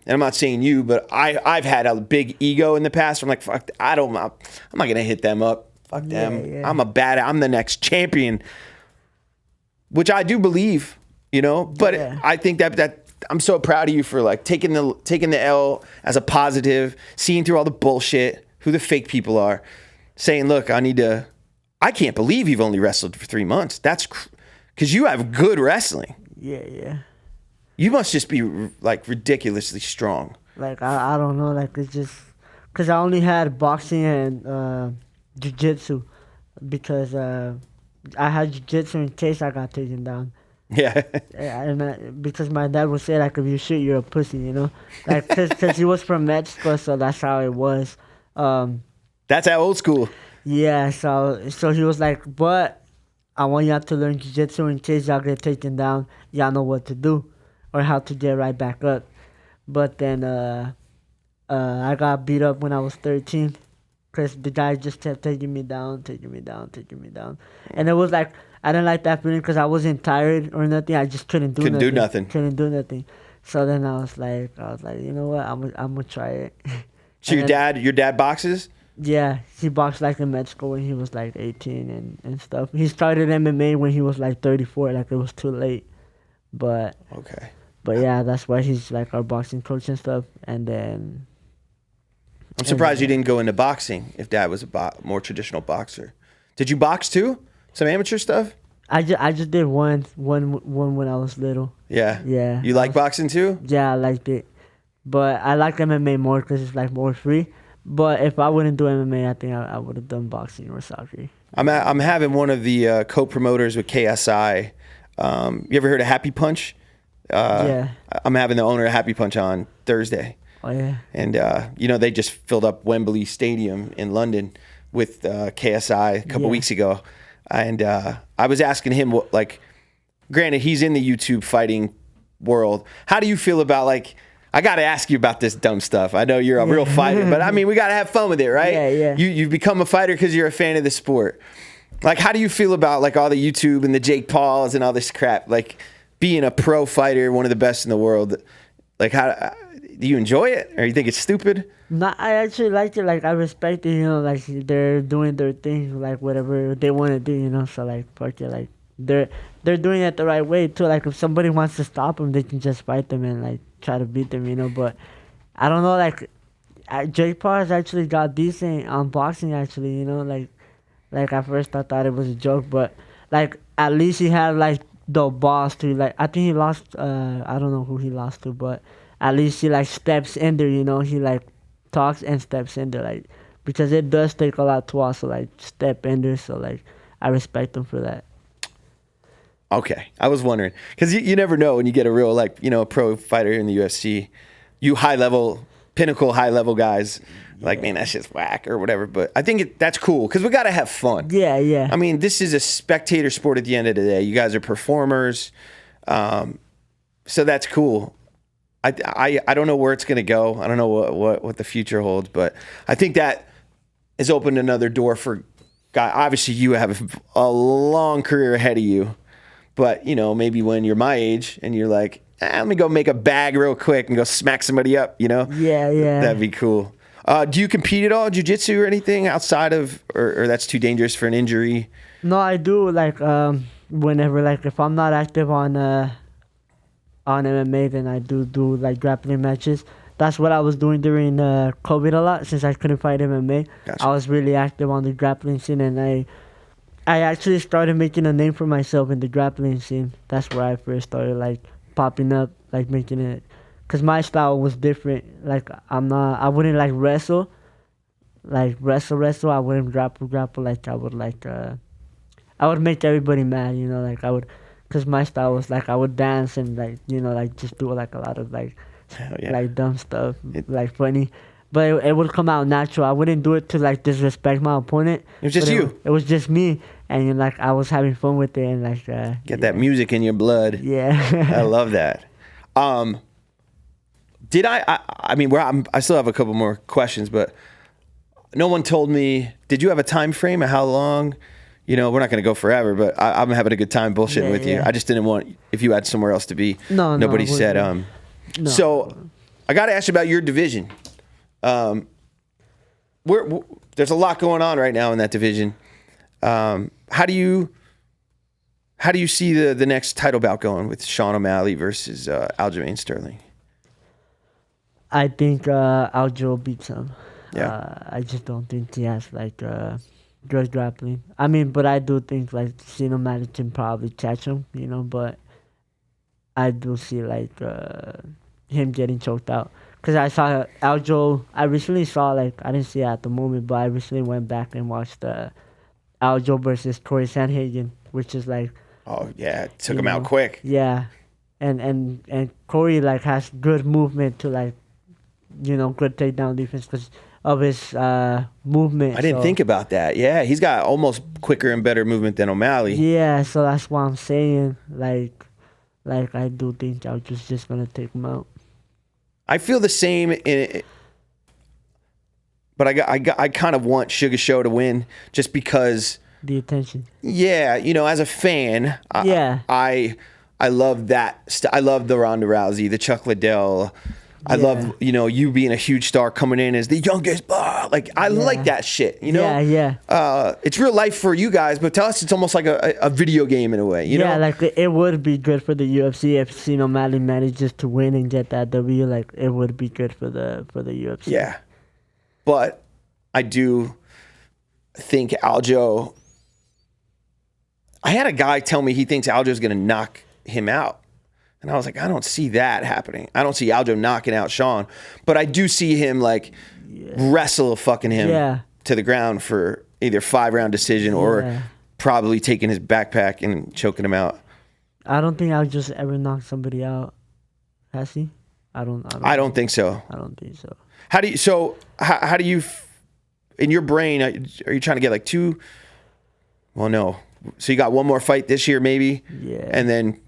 Speaker 1: I'm not saying you, but I've had a big ego in the past. I'm like, fuck, I'm not going to hit them up. Fuck them. Yeah. I'm the next champion, which I do believe, you know, but I think that I'm so proud of you for like taking the L as a positive, seeing through all the bullshit, who the fake people are, saying, look, I can't believe you've only wrestled for 3 months. That's because you have good wrestling.
Speaker 2: Yeah.
Speaker 1: You must just be like ridiculously strong.
Speaker 2: Like, I don't know. Like, it's just, Cause I only had boxing and jiu-jitsu because I had jiu-jitsu in case I got taken down.
Speaker 1: Yeah.
Speaker 2: Because my dad would say like if you shoot you're a pussy, like cause he was from Mexico, so that's how it was.
Speaker 1: That's how old school.
Speaker 2: Yeah, so he was like, but I want y'all to learn jiu-jitsu in case y'all get taken down, y'all know what to do or how to get right back up. But then I got beat up when I was 13 because the guy just kept taking me down. And it was like, I didn't like that feeling because I wasn't tired or nothing. I just couldn't do nothing. Couldn't do nothing. So then I was like, you know what? I'm gonna try it.
Speaker 1: So your dad boxes?
Speaker 2: Yeah, he boxed like in Mexico when he was like 18 and stuff. He started MMA when he was like 34, like it was too late. But
Speaker 1: okay.
Speaker 2: But yeah, that's why he's like our boxing coach and stuff. And then
Speaker 1: I'm surprised you didn't go into boxing if dad was a more traditional boxer. Did you box too? Some amateur stuff?
Speaker 2: I just did one when I was little.
Speaker 1: Yeah.
Speaker 2: Yeah.
Speaker 1: You like boxing too?
Speaker 2: Yeah, I liked it. But I like MMA more because it's like more free. But if I wouldn't do MMA, I think I would have done boxing or soccer.
Speaker 1: I'm having one of the co-promoters with KSI. You ever heard of Happy Punch?
Speaker 2: Yeah.
Speaker 1: I'm having the owner of Happy Punch on Thursday.
Speaker 2: Oh, yeah.
Speaker 1: And, they just filled up Wembley Stadium in London with KSI a couple weeks ago. And I was asking him, granted, he's in the YouTube fighting world. How do you feel about, I got to ask you about this dumb stuff. I know you're a real fighter, but, we got to have fun with it, right?
Speaker 2: Yeah.
Speaker 1: You've become a fighter because you're a fan of the sport. How do you feel about, all the YouTube and the Jake Pauls and all this crap? Being a pro fighter, one of the best in the world, how do you enjoy it, or you think it's stupid?
Speaker 2: No, I actually like it. I respect it. They're doing their thing, whatever they want to do, So fuck it, they're doing it the right way too. If somebody wants to stop them, they can just fight them and try to beat them, But I don't know, Jake Paul has actually got decent on boxing. Actually, at first I thought it was a joke, but at least he had the boss to I think he lost I don't know who he lost to, but at least he steps in there, he talks and steps in there because it does take a lot to also step in there, so I respect him for that.
Speaker 1: Okay, I was wondering because you never know when you get a real a pro fighter in the UFC, you pinnacle high level guys. Man, that's just whack or whatever. But I think that's cool because we got to have fun.
Speaker 2: Yeah.
Speaker 1: This is a spectator sport at the end of the day. You guys are performers. So that's cool. I don't know where it's going to go. I don't know what the future holds. But I think that has opened another door for guys. Obviously, you have a long career ahead of you. But, maybe when you're my age and you're let me go make a bag real quick and go smack somebody up,
Speaker 2: Yeah.
Speaker 1: That'd be cool. Do you compete at all, jiu-jitsu or anything outside of, or that's too dangerous for an injury?
Speaker 2: No, I do. Whenever, if I'm not active on MMA, then I do grappling matches. That's what I was doing during COVID a lot, since I couldn't fight MMA.
Speaker 1: Gotcha.
Speaker 2: I was really active on the grappling scene, and I actually started making a name for myself in the grappling scene. That's where I first started popping up, making it. Cause my style was different. I wouldn't wrestle. Wrestle. I wouldn't grapple. I would make everybody mad. I would, cause my style was I would dance and just do a lot of dumb stuff, funny. But it would come out natural. I wouldn't do it to disrespect my opponent.
Speaker 1: It was just you.
Speaker 2: It was just me, and I was having fun with it and
Speaker 1: get that music in your blood.
Speaker 2: Yeah.
Speaker 1: I love that. Did I still have a couple more questions, but no one told me, did you have a time frame of how long? We're not going to go forever, but I'm having a good time bullshitting with you. I just didn't want, if you had somewhere else to be. Nobody said.
Speaker 2: No.
Speaker 1: So I got to ask you about your division. There's a lot going on right now in that division. How do you see the next title bout going with Sean O'Malley versus Aljamain Sterling?
Speaker 2: I think Aljo beats him.
Speaker 1: Yeah.
Speaker 2: I just don't think he has good grappling. But I do think Sean O'Malley can probably catch him, but I do see him getting choked out. Because I saw Aljo. I recently saw, like, I didn't see it at the moment, but I recently went back and watched the Aljo versus Corey Sandhagen, which is like,
Speaker 1: Oh yeah, took
Speaker 2: you
Speaker 1: him out
Speaker 2: know,
Speaker 1: quick.
Speaker 2: yeah, and Corey like has good movement to like, good takedown defense because of his movement.
Speaker 1: I didn't
Speaker 2: so,
Speaker 1: think about that. Yeah, he's got almost quicker and better movement than O'Malley.
Speaker 2: Yeah, so that's why I'm saying like I do think Aljo's just gonna take him out.
Speaker 1: I feel the same but I kind of want Sugar Show to win just because.
Speaker 2: The attention.
Speaker 1: Yeah, as a fan,
Speaker 2: Yeah.
Speaker 1: I love that. I love the Ronda Rousey, the Chuck Liddell. I love, you being a huge star coming in as the youngest. Blah. Like, I like that shit,
Speaker 2: Yeah.
Speaker 1: It's real life for you guys, but to us, it's almost like a video game in a way, you know?
Speaker 2: Yeah, like, it would be good for the UFC if Sean O'Malley manages to win and get that W. Like, it would be good for the UFC.
Speaker 1: Yeah. But I do think Aljo... I had a guy tell me he thinks Aljo's going to knock him out. And I was like, I don't see that happening. I don't see Aljo knocking out Sean. But I do see him, wrestle fucking him to the ground for either 5-round decision or probably taking his backpack and choking him out.
Speaker 2: I don't think Aljo's ever knocked somebody out. Has he? I don't
Speaker 1: think so.
Speaker 2: I don't think so.
Speaker 1: How do you, in your brain, are you trying to get two? Well, no. So you got one more fight this year, maybe, and then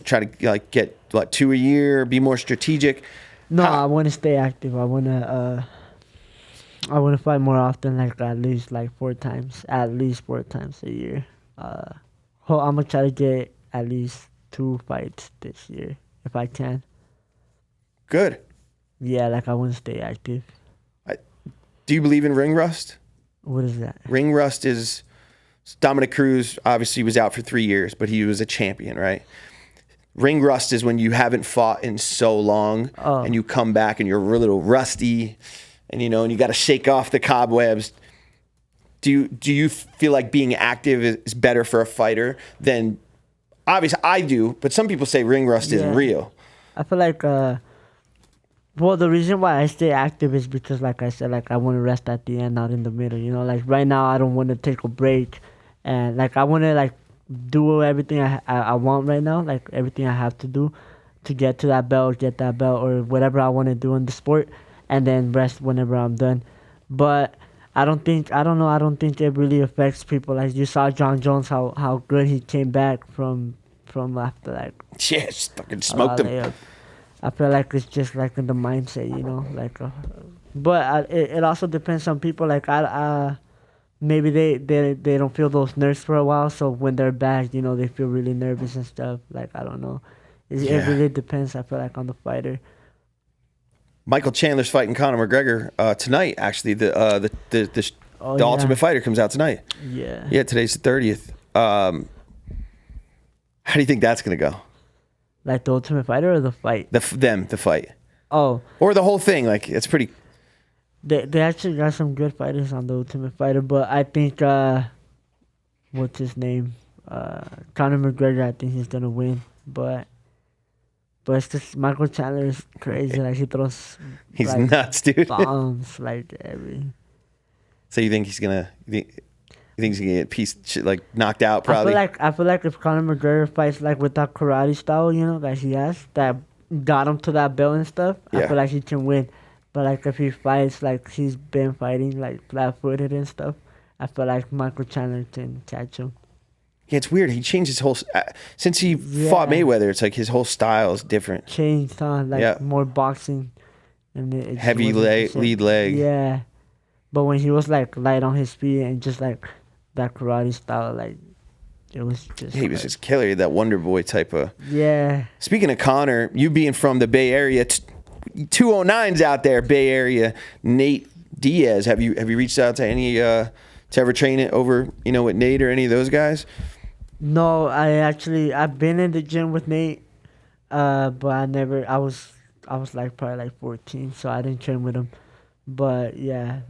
Speaker 1: try to get 2 a year, be more strategic.
Speaker 2: No, I want to stay active. I want to fight more often, at least 4 times, a year. I'm gonna try to get at least 2 fights this year if I can.
Speaker 1: Good.
Speaker 2: Yeah, I want to stay active.
Speaker 1: Do you believe in ring rust?
Speaker 2: What is that?
Speaker 1: Ring rust is. Dominic Cruz obviously was out for 3 years, but he was a champion, right? Ring rust is when you haven't fought in so long and you come back and you're a little rusty and you got to shake off the cobwebs. Do you feel like being active is better for a fighter than, obviously I do, but some people say ring rust isn't real.
Speaker 2: I feel like, the reason why I stay active is because, like I said, I want to rest at the end, not in the middle, right now I don't want to take a break. And I want to do everything I want right now, everything I have to do to get to that belt, or whatever I want to do in the sport, and then rest whenever I'm done. But I don't think it really affects people. Like you saw John Jones, how good he came back from after
Speaker 1: just fucking smoked him.
Speaker 2: I feel like it's just in the mindset, but it also depends on people. Maybe they don't feel those nerves for a while, so when they're back, they feel really nervous and stuff. I don't know. It really depends. I feel like on the fighter.
Speaker 1: Michael Chandler's fighting Conor McGregor tonight. Actually, the Ultimate Fighter comes out tonight.
Speaker 2: Yeah.
Speaker 1: Yeah, today's the 30th. How do you think that's gonna go?
Speaker 2: The Ultimate Fighter or the fight?
Speaker 1: The fight.
Speaker 2: Oh.
Speaker 1: Or the whole thing. It's pretty.
Speaker 2: They actually got some good fighters on the Ultimate Fighter, but I think what's his name? Conor McGregor. I think he's gonna win, but it's just Michael Chandler is crazy. He throws.
Speaker 1: He's nuts, dude.
Speaker 2: Bombs every.
Speaker 1: So you think he's gonna? You think he's gonna get knocked out? Probably.
Speaker 2: I feel like if Conor McGregor fights with that karate style, that he has, that got him to that belt and stuff, I feel like he can win. But if he fights he's been fighting flat-footed and stuff, I feel like Michael Chandler can catch him.
Speaker 1: Yeah, it's weird. He changed his whole since he fought Mayweather. It's his whole style is different.
Speaker 2: Changed, more boxing, and it
Speaker 1: heavy lead leg.
Speaker 2: Yeah, but when he was light on his feet and just that karate style, it was just.
Speaker 1: He was just killer. That Wonder Boy type of.
Speaker 2: Yeah.
Speaker 1: Speaking of Conor, you being from the Bay Area. 209's out there, Bay Area. Nate Diaz, have you reached out to any to ever train it over with Nate or any of those guys?
Speaker 2: No, I've been in the gym with Nate, but I was probably 14, so I didn't train with him. But yeah,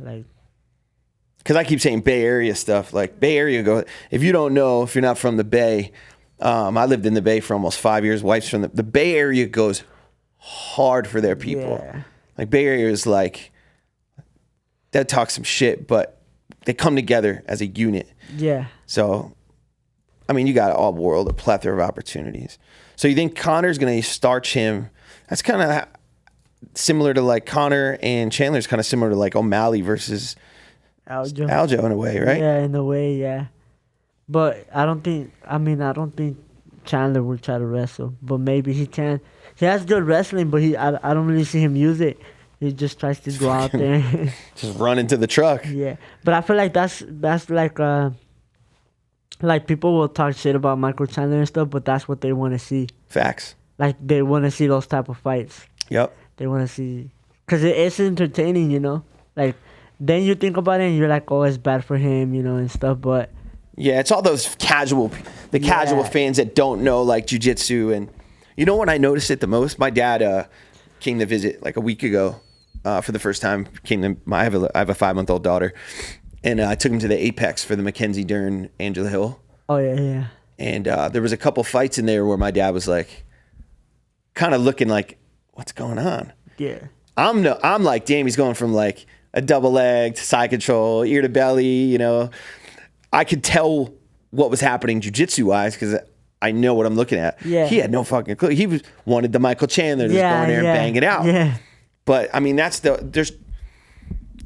Speaker 1: because I keep saying Bay Area stuff. Bay Area if you don't know, if you're not from the Bay, I lived in the Bay for almost 5 years. Wife's from the Bay Area goes hard for their people. Like Bay Area is like, they talk some shit, but they come together as a unit.
Speaker 2: Yeah.
Speaker 1: So, I mean, you got all world, a plethora of opportunities. So you think Connor's going to starch him? That's kind of similar to like Connor and Chandler's kind of similar to like O'Malley versus Aljo in a way, right?
Speaker 2: Yeah, in a way, yeah. But I don't think Chandler will try to wrestle, but maybe he can. He has good wrestling, but I don't really see him use it. He just tries to go out there.
Speaker 1: Just run into the truck.
Speaker 2: Yeah, but I feel like that's like people will talk shit about Michael Chandler and stuff, but that's what they want to see.
Speaker 1: Facts.
Speaker 2: Like they want to see those type of fights.
Speaker 1: Yep.
Speaker 2: They want to see, cause it's entertaining, you know. Like then you think about it and you're like, oh, it's bad for him, you know, and stuff. But
Speaker 1: yeah, it's all those casual fans that don't know like jiu-jitsu. And you know when I noticed it the most? My dad came to visit like a week ago for the first time. I have a 5-month-old daughter, and I took him to the Apex for the Mackenzie Dern Angela Hill.
Speaker 2: Oh yeah.
Speaker 1: And there was a couple fights in there where my dad was like, kind of looking like, what's going on?
Speaker 2: Yeah.
Speaker 1: I'm like, damn, he's going from like a double leg to side control, ear to belly, you know. I could tell what was happening jiu-jitsu wise because I know what I'm looking at.
Speaker 2: Yeah.
Speaker 1: He had no fucking clue. He wanted the Michael Chandler to just go in there and bang it out.
Speaker 2: Yeah.
Speaker 1: But I mean,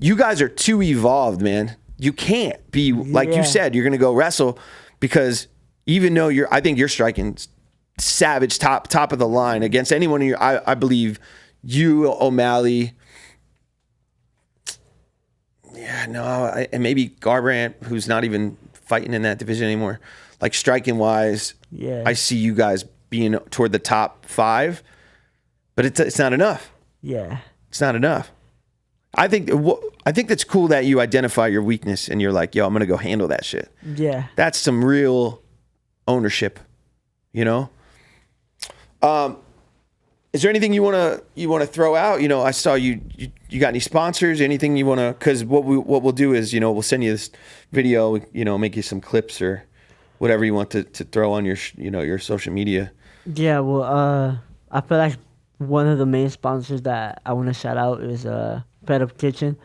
Speaker 1: you guys are too evolved, man. You can't be like you said. You're gonna go wrestle because even though I think you're striking savage top of the line against anyone. I believe you, O'Malley. Yeah, no, and maybe Garbrandt, who's not even fighting in that division anymore. Like striking wise,
Speaker 2: yeah,
Speaker 1: I see you guys being toward the top 5, but it's not enough.
Speaker 2: Yeah,
Speaker 1: it's not enough. I think that's cool that you identify your weakness and you're like, yo, I'm gonna go handle that shit.
Speaker 2: Yeah,
Speaker 1: that's some real ownership, you know. Is there anything you wanna throw out? You know, I saw you got any sponsors? Anything you wanna? Because what we'll do is, you know, we'll send you this video. You know, make you some clips or whatever you want to throw on your social media.
Speaker 2: Yeah, well, I feel like one of the main sponsors that I want to shout out is Fed Up Kitchen.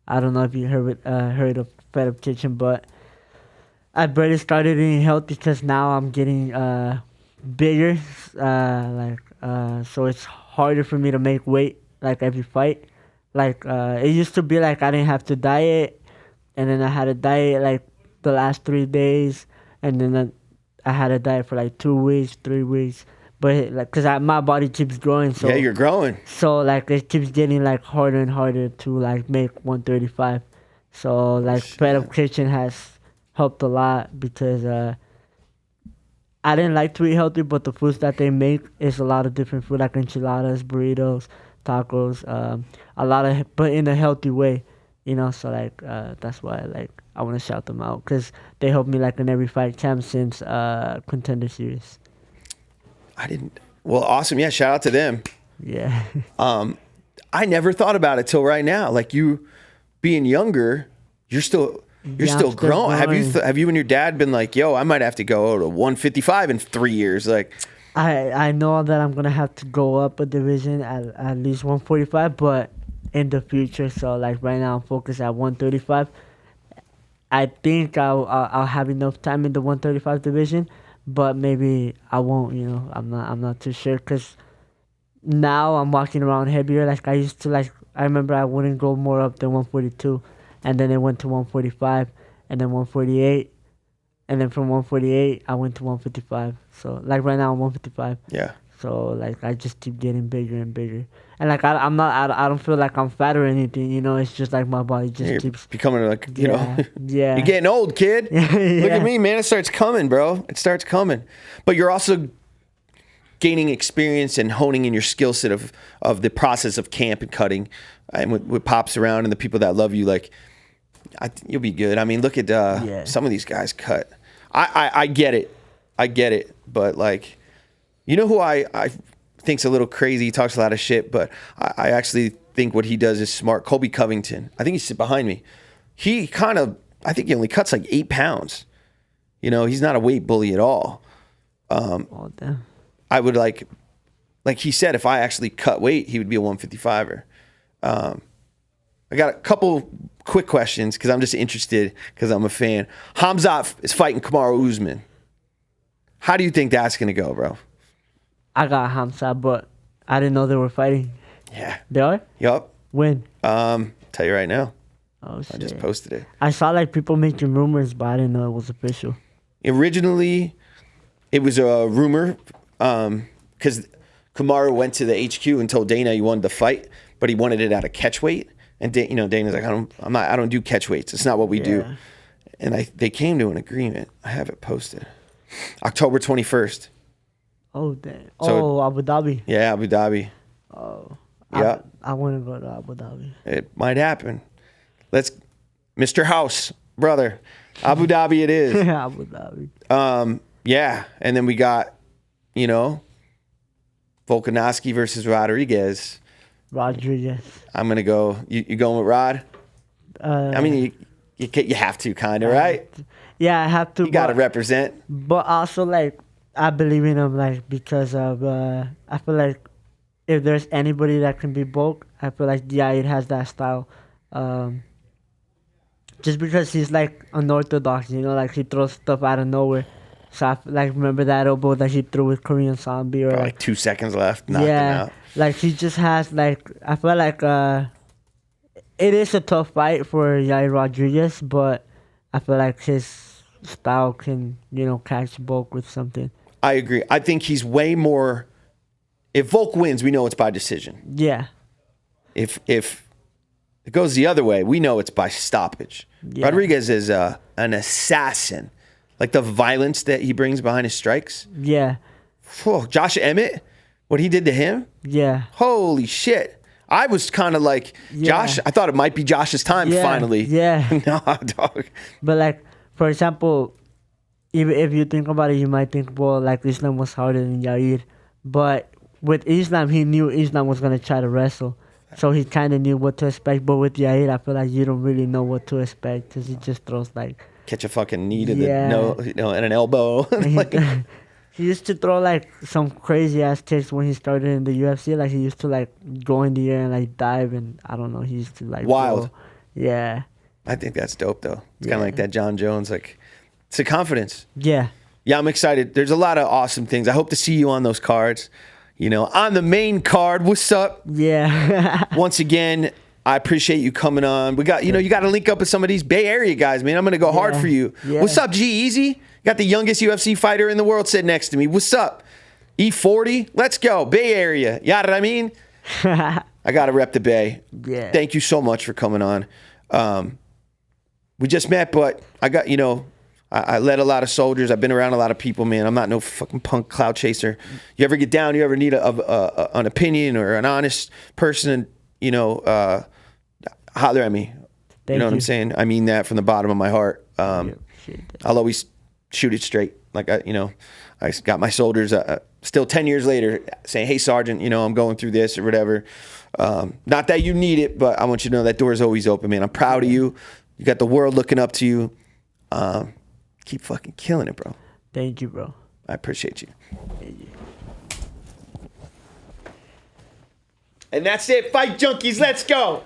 Speaker 2: I don't know if you heard of Fed Up Kitchen, but I barely started eating healthy because now I'm getting bigger, so it's harder for me to make weight like every fight. Like it used to be like I didn't have to diet, and then I had a diet like the last 3 days, and then I had a diet for like 2 weeks, 3 weeks. But like, cause my body keeps growing, so
Speaker 1: yeah, you're growing.
Speaker 2: So like, it keeps getting like harder and harder to like make 135. So like, Fed Up Kitchen has helped a lot because I didn't like to eat healthy, but the foods that they make is a lot of different food, like enchiladas, burritos, tacos, a lot of, but in a healthy way, you know. So like, that's why I want to shout them out because they helped me like in every fight camp since Contender Series.
Speaker 1: Well, awesome. Yeah, shout out to them.
Speaker 2: Yeah.
Speaker 1: I never thought about it till right now. Like you being younger, you're still growing. Have you and your dad been like, yo, I might have to go to 155 in 3 years? Like,
Speaker 2: I know that I'm gonna have to go up a division at least 145, but in the future. So like right now, I'm focused at 135. I think I'll have enough time in the 135 division, but maybe I won't. You know, I'm not too sure because now I'm walking around heavier. Like I used to. Like I remember I wouldn't go more up than 142, and then it went to 145, and then 148, and then from 148 I went to 155. So like right now I'm 155.
Speaker 1: Yeah. So
Speaker 2: like I just keep getting bigger and bigger, and like I don't feel like I'm fat or anything. You know, it's just like my body just keeps
Speaker 1: becoming like you know.
Speaker 2: Yeah.
Speaker 1: You're getting old, kid.
Speaker 2: Yeah.
Speaker 1: Look at me, man. It starts coming, bro. It starts coming. But you're also gaining experience and honing in your skill set of the process of camp and cutting, and with pops around and the people that love you. Like, you'll be good. I mean, look at some of these guys cut. I get it, but like. You know who I think's a little crazy? He talks a lot of shit, but I actually think what he does is smart. Colby Covington. I think he's behind me. I think he only cuts like 8 pounds. You know, he's not a weight bully at all.
Speaker 2: Damn.
Speaker 1: I would like he said, if I actually cut weight, he would be a 155er. I got a couple quick questions because I'm just interested because I'm a fan. Hamzat is fighting Kamaru Usman. How do you think that's going to go, bro?
Speaker 2: I got Hamza, but I didn't know they were fighting.
Speaker 1: Yeah.
Speaker 2: They are?
Speaker 1: Yup.
Speaker 2: When?
Speaker 1: Tell you right now.
Speaker 2: Oh, shit.
Speaker 1: I just posted it.
Speaker 2: I saw like people making rumors, but I didn't know it was official.
Speaker 1: Originally, it was a rumor because Kamaru went to the HQ and told Dana he wanted to fight, but he wanted it at a catch weight. And Dana's like, I don't do catch weights. It's not what we do. And they came to an agreement. I have it posted. October 21st.
Speaker 2: Oh, damn.
Speaker 1: So,
Speaker 2: Abu Dhabi.
Speaker 1: Yeah, Abu Dhabi.
Speaker 2: Oh.
Speaker 1: Yeah.
Speaker 2: I want to go to Abu Dhabi.
Speaker 1: It might happen. Mr. House, brother. Abu Dhabi it is.
Speaker 2: Abu Dhabi.
Speaker 1: Yeah. And then we got, Volkanovski versus Rodriguez. I'm going to go. You going with Rod? I mean, you have to, kind of, right?
Speaker 2: Yeah, I have to.
Speaker 1: You got to represent.
Speaker 2: But also, like, I believe in him, like, because of, I feel like if there's anybody that can be Volk, I feel like Yair has that style. Just because he's, like, unorthodox, like, he throws stuff out of nowhere. So, I feel like, remember that elbow that he threw with Korean Zombie? Or
Speaker 1: like 2 seconds left, knocked him out.
Speaker 2: Like, he just has, like, I feel like it is a tough fight for Yair Rodriguez, but I feel like his style can, catch Volk with something.
Speaker 1: I agree. I think he's way more... If Volk wins, we know it's by decision.
Speaker 2: Yeah.
Speaker 1: If it goes the other way, we know it's by stoppage. Yeah. Rodriguez is an assassin. Like, the violence that he brings behind his strikes.
Speaker 2: Yeah.
Speaker 1: Oh, Josh Emmett, what he did to him?
Speaker 2: Yeah.
Speaker 1: Holy shit. I was kind of like, Josh, I thought it might be Josh's time finally.
Speaker 2: Yeah.
Speaker 1: No, dog.
Speaker 2: But, like, for example, if you think about it, you might think, well, like, Islam was harder than Yair. But with Islam, he knew Islam was going to try to wrestle. So he kind of knew what to expect. But with Yair, I feel like you don't really know what to expect because he just throws, like...
Speaker 1: Catch a fucking knee to the and an elbow.
Speaker 2: He used to throw, like, some crazy-ass kicks when he started in the UFC. Like, he used to, like, go in the air and, like, dive. And, I don't know, he used to, like...
Speaker 1: Wild.
Speaker 2: Throw. Yeah.
Speaker 1: I think that's dope, though. It's kind of like that John Jones. Like, it's a confidence.
Speaker 2: Yeah.
Speaker 1: Yeah, I'm excited. There's a lot of awesome things. I hope to see you on those cards. On the main card. What's up?
Speaker 2: Yeah.
Speaker 1: Once again, I appreciate you coming on. We got, you got to link up with some of these Bay Area guys, man. I'm going to go hard for you.
Speaker 2: Yeah.
Speaker 1: What's up, G-Easy? Got the youngest UFC fighter in the world sitting next to me. What's up? E40? Let's go. Bay Area. You know what I mean? I got to rep the Bay.
Speaker 2: Yeah.
Speaker 1: Thank you so much for coming on. We just met, but I got, I led a lot of soldiers. I've been around a lot of people, man. I'm not no fucking punk cloud chaser. You ever get down, you ever need an opinion or an honest person, holler at me. You know what I'm saying? I mean that from the bottom of my heart. I'll always shoot it straight. Like, I got my soldiers still 10 years later saying, hey, Sergeant, I'm going through this or whatever. Not that you need it, but I want you to know that door is always open, man. I'm proud of you. You got the world looking up to you. Keep fucking killing it, bro.
Speaker 2: Thank you, bro.
Speaker 1: I appreciate you. And that's it. Fight Junkeez. Let's go.